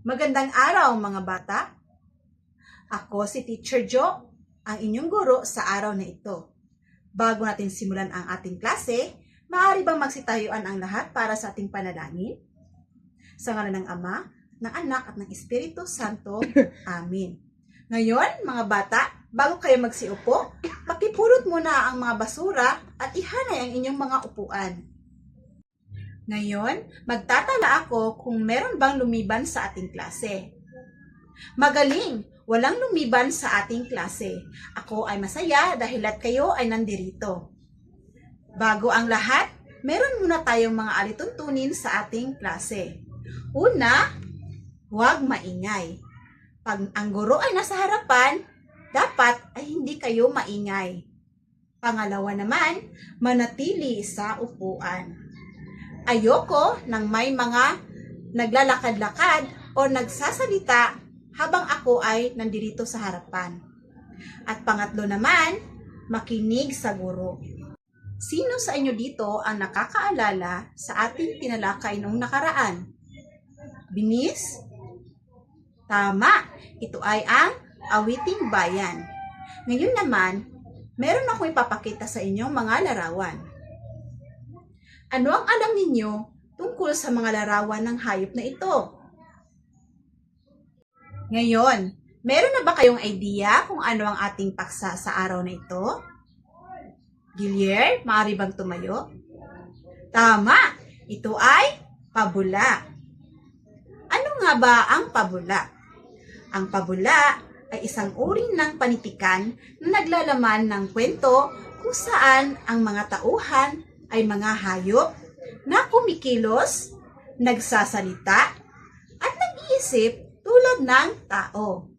Magandang araw mga bata. Ako si Teacher Jo, ang inyong guro sa araw na ito. Bago natin simulan ang ating klase, maaari bang magsitayuan ang lahat para sa ating panalangin? Sa ngalan ng Ama, ng Anak at ng Espiritu Santo. Amen. Ngayon, mga bata, bago kayo magsiupo, pakipulot muna ang mga basura at ihanay ang inyong mga upuan. Ngayon, magtatala ako kung meron bang lumiban sa ating klase. Magaling! Walang lumiban sa ating klase. Ako ay masaya dahila't kayo ay nandirito. Bago ang lahat, meron muna tayong mga alituntunin sa ating klase. Una, huwag maingay. Pag ang guro ay nasa harapan, dapat ay hindi kayo maingay. Pangalawa naman, manatili sa upuan. Ayoko nang may mga naglalakad-lakad o nagsasalita habang ako ay nandirito sa harapan. At pangatlo naman, makinig sa guro. Sino sa inyo dito ang nakakaalala sa ating tinalakay noong nakaraan? Binis? Tama, ito ay ang Awiting Bayan. Ngayon naman, meron akong ipapakita sa inyo mga larawan. Ano ang alam ninyo tungkol sa mga larawan ng hayop na ito? Ngayon, meron na ba kayong idea kung ano ang ating paksa sa araw na ito? Gilier, maaari bang tumayo? Tama! Ito ay pabula. Ano nga ba ang pabula? Ang pabula ay isang uri ng panitikan na naglalaman ng kwento kung saan ang mga tauhan ay mga hayop na kumikilos, nagsasalita, at nag-iisip tulad ng tao.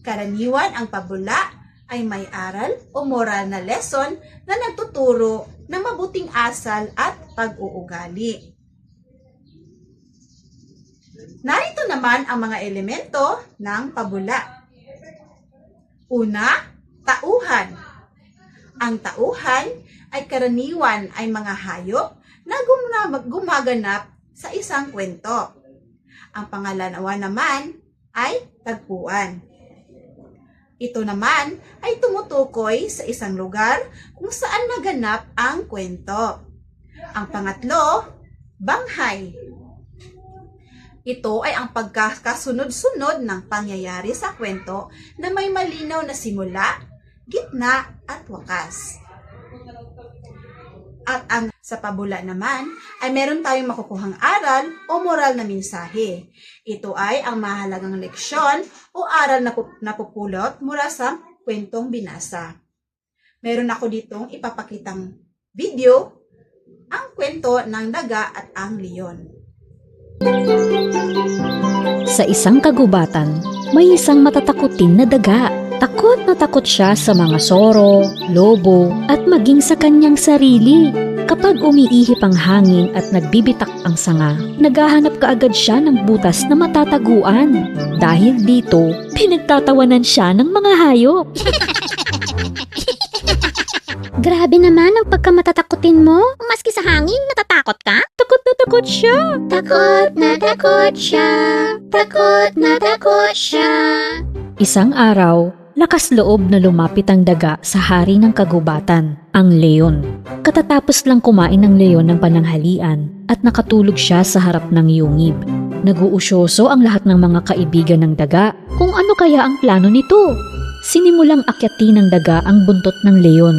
Karaniwan ang pabula ay may aral o moral na lesson na nagtuturo ng mabuting asal at pag-uugali. Narito naman ang mga elemento ng pabula. Una, tauhan. Ang tauhan ay karaniwan ay mga hayop na gumaganap sa isang kwento. Ang pangalawa naman ay tagpuan. Ito naman ay tumutukoy sa isang lugar kung saan naganap ang kwento. Ang pangatlo, banghay. Ito ay ang pagkakasunod-sunod ng pangyayari sa kwento na may malinaw na simula, gitna at wakas. At ang sa pabula naman ay meron tayong makukuhang aral o moral na mensahe. Ito ay ang mahalagang leksyon o aral na napupulot mula sa kwentong binasa. Meron ako ditong ipapakitang video, ang kwento ng daga at ang leon. Sa isang kagubatan, may isang matatakutin na daga. Takot na takot siya sa mga soro, lobo, at maging sa kanyang sarili. Kapag umiihip ang hangin at nagbibitak ang sanga, naghahanap kaagad siya ng butas na matataguan. Dahil dito, pinagtatawanan siya ng mga hayop. Grabe naman ang pagkamatatakutin mo. Maski sa hangin, natatakot ka? Takot na takot siya. Takot na takot siya. Takot na takot siya. Isang araw, lakas loob na lumapit ang daga sa hari ng kagubatan, ang leon. Katatapos lang kumain ng leon ng pananghalian at nakatulog siya sa harap ng yungib. Nag-uusyoso ang lahat ng mga kaibigan ng daga kung ano kaya ang plano nito. Sinimulang akyatin ng daga ang buntot ng leon.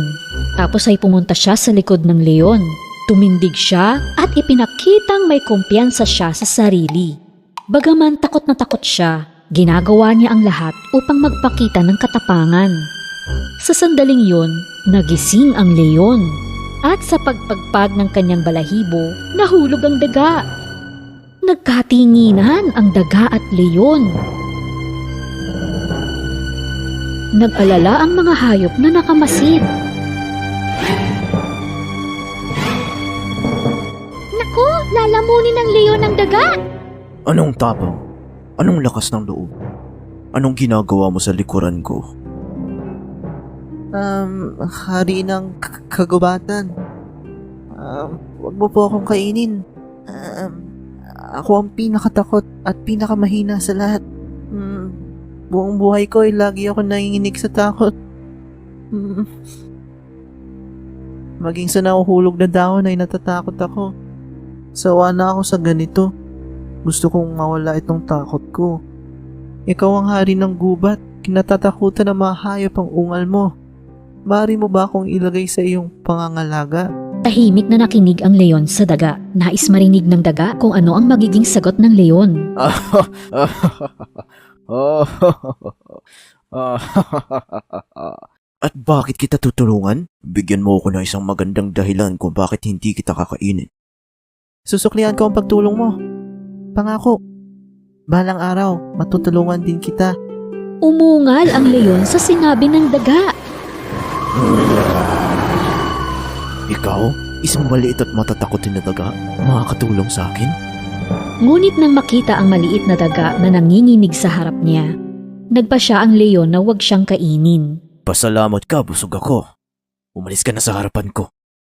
Tapos ay pumunta siya sa likod ng leon. Tumindig siya at ipinakitang may kumpiyansa siya sa sarili. Bagaman takot na takot siya, ginagawa niya ang lahat upang magpakita ng katapangan. Sa sandaling yun, nagising ang leon. At sa pagpagpag ng kanyang balahibo, nahulog ang daga. Nagkatinginan ang daga at leon. Nag-alala ang mga hayop na nakamasid. Naku, lalamunin ng leon ng daga. Anong tapang? Anong lakas ng loob? Anong ginagawa mo sa likuran ko? Hari ng kagubatan. Wag mo po akong kainin. Ako ang pinakatakot at pinakamahina sa lahat. Buong buhay ko ay lagi ako nanginginig sa takot. Maging sa nahuhulog na dahon ay natatakot ako. Sawa na ako sa ganito. Gusto kong mawala itong takot ko. Ikaw ang hari ng gubat. Kinatatakutan na mahayop ang ungal mo. Maaari mo ba akong ilagay sa iyong pangangalaga? Tahimik na nakinig ang leon sa daga. Nais marinig ng daga kung ano ang magiging sagot ng leon. At bakit kita tutulungan? Bigyan mo ako ng isang magandang dahilan kung bakit hindi kita kakainin. Susuklian ko ang pagtulong mo. Pangako. Balang araw, matutulungan din kita. Umungal ang leon sa sinabi ng daga. Ikaw, isang maliit at matatakotin na daga, makakatulong sa akin? Ngunit nang makita ang maliit na daga na nanginginig sa harap niya, nagpa siya ang leon na huwag siyang kainin. Pasalamat ka, busog ako. Umalis ka na sa harapan ko.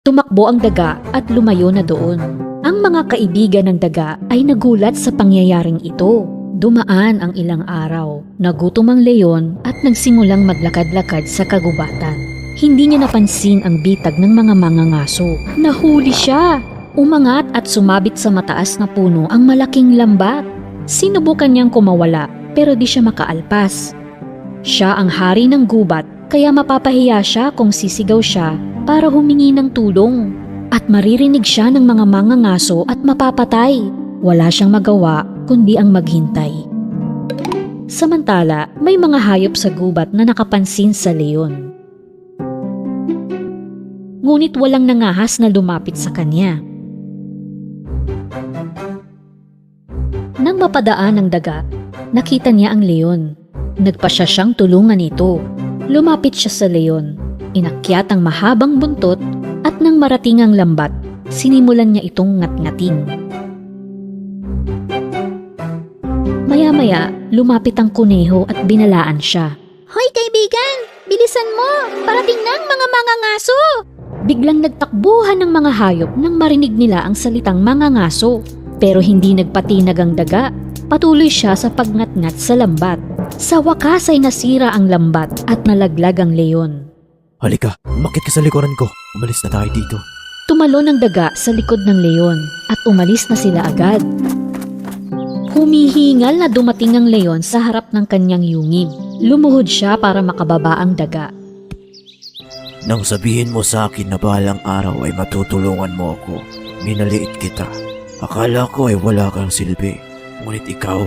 Tumakbo ang daga at lumayo na doon. Ang mga kaibigan ng daga ay nagulat sa pangyayaring ito. Dumaan ang ilang araw. Nagutom ang leon at nagsimulang maglakad-lakad sa kagubatan. Hindi niya napansin ang bitag ng mga mangangaso. Nahuli siya. Umangat at sumabit sa mataas na puno ang malaking lambat. Sinubukan niyang kumawala pero di siya makaalpas. Siya ang hari ng gubat kaya mapapahiya siya kung sisigaw siya para humingi ng tulong. At maririnig siya ng mga mangangaso at mapapatay. Wala siyang magawa kundi ang maghintay. Samantala, may mga hayop sa gubat na nakapansin sa leon. Ngunit walang nangahas na lumapit sa kanya. Nang mapadaan ng daga, nakita niya ang leon. Nagpasya siyang tulungan ito. Lumapit siya sa leon. Inakyat ang mahabang buntot at nang marating ang lambat, sinimulan niya itong ngat-ngatin. Maya-maya, lumapit ang kuneho at binalaan siya. Hoy kaibigan, bilisan mo! Parating na ang mga mangangaso! Biglang nagtakbuhan ng mga hayop nang marinig nila ang salitang mangangaso. Pero hindi nagpatinag ang daga. Patuloy siya sa pagngat-ngat sa lambat. Sa wakas ay nasira ang lambat at nalaglag ang leon. Halika, umakyat ka sa likuran ko. Umalis na tayo dito. Tumalon ang daga sa likod ng leon at umalis na sila agad. Humihingal na dumating ang leon sa harap ng kanyang yungib. Lumuhod siya para makababa ang daga. Nang sabihin mo sa akin na balang araw ay matutulungan mo ako, minaliit kita. Akala ko ay wala kang silbi. Ngunit ikaw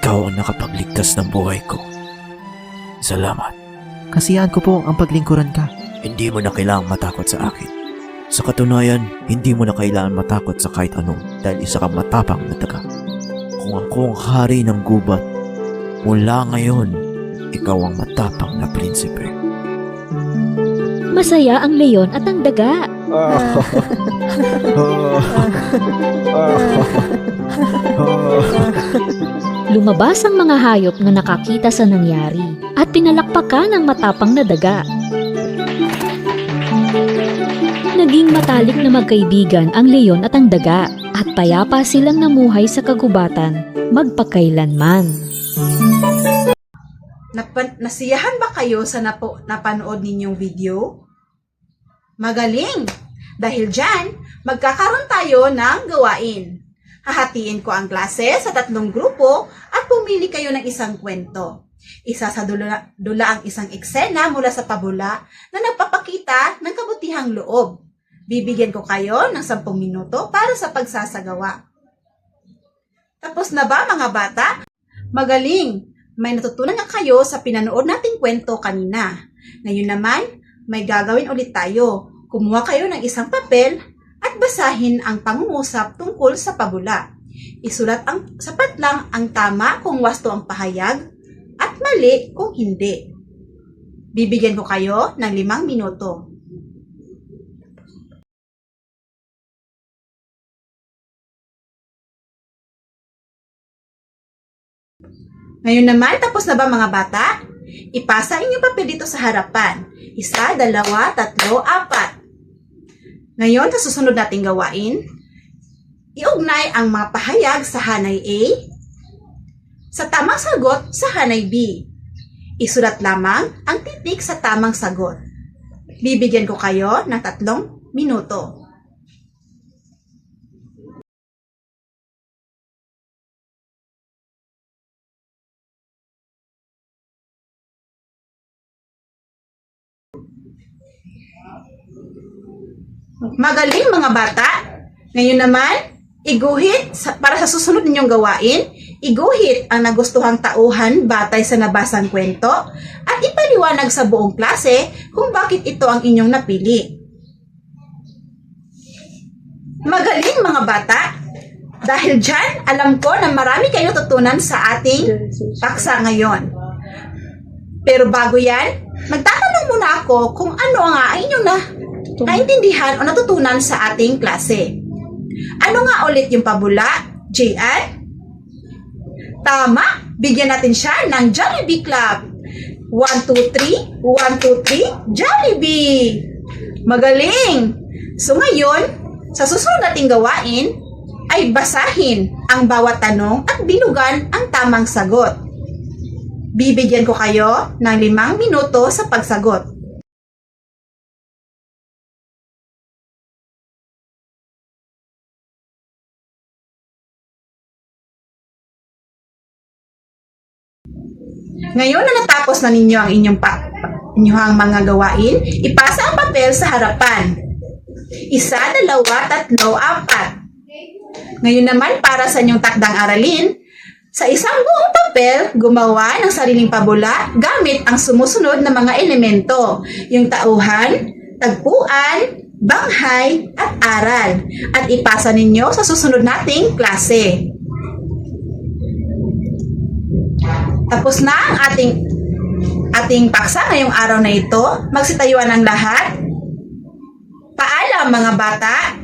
ang nakapagligtas ng buhay ko. Salamat. Kasiyahan ko po ang paglingkuran ka. Hindi mo na kailangang matakot sa akin. Sa katunayan, hindi mo na kailangan matakot sa kahit ano dahil isa kang matapang na daga. Kung ako ang hari ng gubat, mula ngayon, ikaw ang matapang na prinsipe. Masaya ang leon at ang daga. Lumabas ang mga hayop na nakakita sa nangyari at pinalakpakan ang matapang na daga. Naging matalik na magkaibigan ang leon at ang daga at payapa silang namuhay sa kagubatan magpakailanman. Nasiyahan ba kayo sa napanood ninyong video? Magaling! Dahil dyan, magkakaroon tayo ng gawain. Hahatiin ko ang klase sa 3 grupo at pumili kayo ng isang kwento. Isa sa dula ang isang eksena mula sa pabula na nagpapakita ng kabutihang loob. Bibigyan ko kayo ng 10 minuto para sa pagsasagawa. Tapos na ba mga bata? Magaling! May natutunan na kayo sa pinanood nating kwento kanina. Ngayon naman, may gagawin ulit tayo. Kumuha kayo ng isang papel at basahin ang pangungusap tungkol sa pabula. Isulat sapat lang ang tama kung wasto ang pahayag at mali kung hindi. Bibigyan ko kayo ng 5 minuto. Ngayon naman, tapos na ba mga bata? Ipasa inyong papel dito sa harapan. 1, 2, 3, 4. Ngayon, sa susunod nating gawain, Iugnay ang mga pahayag sa hanay A sa tamang sagot sa hanay B. Isulat lamang ang titik sa tamang sagot. Bibigyan ko kayo ng 3 minuto. Magaling mga bata! Ngayon naman, para sa susunod ninyong gawain, iguhit ang nagustuhang tauhan batay sa nabasang kwento at ipaliwanag sa buong klase kung bakit ito ang inyong napili. Magaling mga bata! Dahil dyan, alam ko na marami kayong tutunan sa ating paksa ngayon. Pero bago yan, magtatanong muna ako kung ano nga ang inyong naintindihan o natutunan sa ating klase. Ano nga ulit yung pabula, Jian? Tama! Bigyan natin siya ng Jollibee Club. 1, 2, 3, 1, 2, 3, Jollibee! Magaling! So ngayon, sa susunod nating gawain, ay basahin ang bawat tanong at binugan ang tamang sagot. Bibigyan ko kayo ng 5 minuto sa pagsagot. Ngayon na natapos na ninyo ang inyong mga gawain, ipasa ang papel sa harapan. 1, 2, 3, 4. Ngayon naman para sa inyong takdang aralin, sa isang buong papel, gumawa ng sariling pabula gamit ang sumusunod na mga elemento, yung tauhan, tagpuan, banghay, at aral. At ipasa ninyo sa susunod nating klase. Tapos na ang ating paksa ngayong araw na ito. Magsitayuan ang lahat. Paalam mga bata!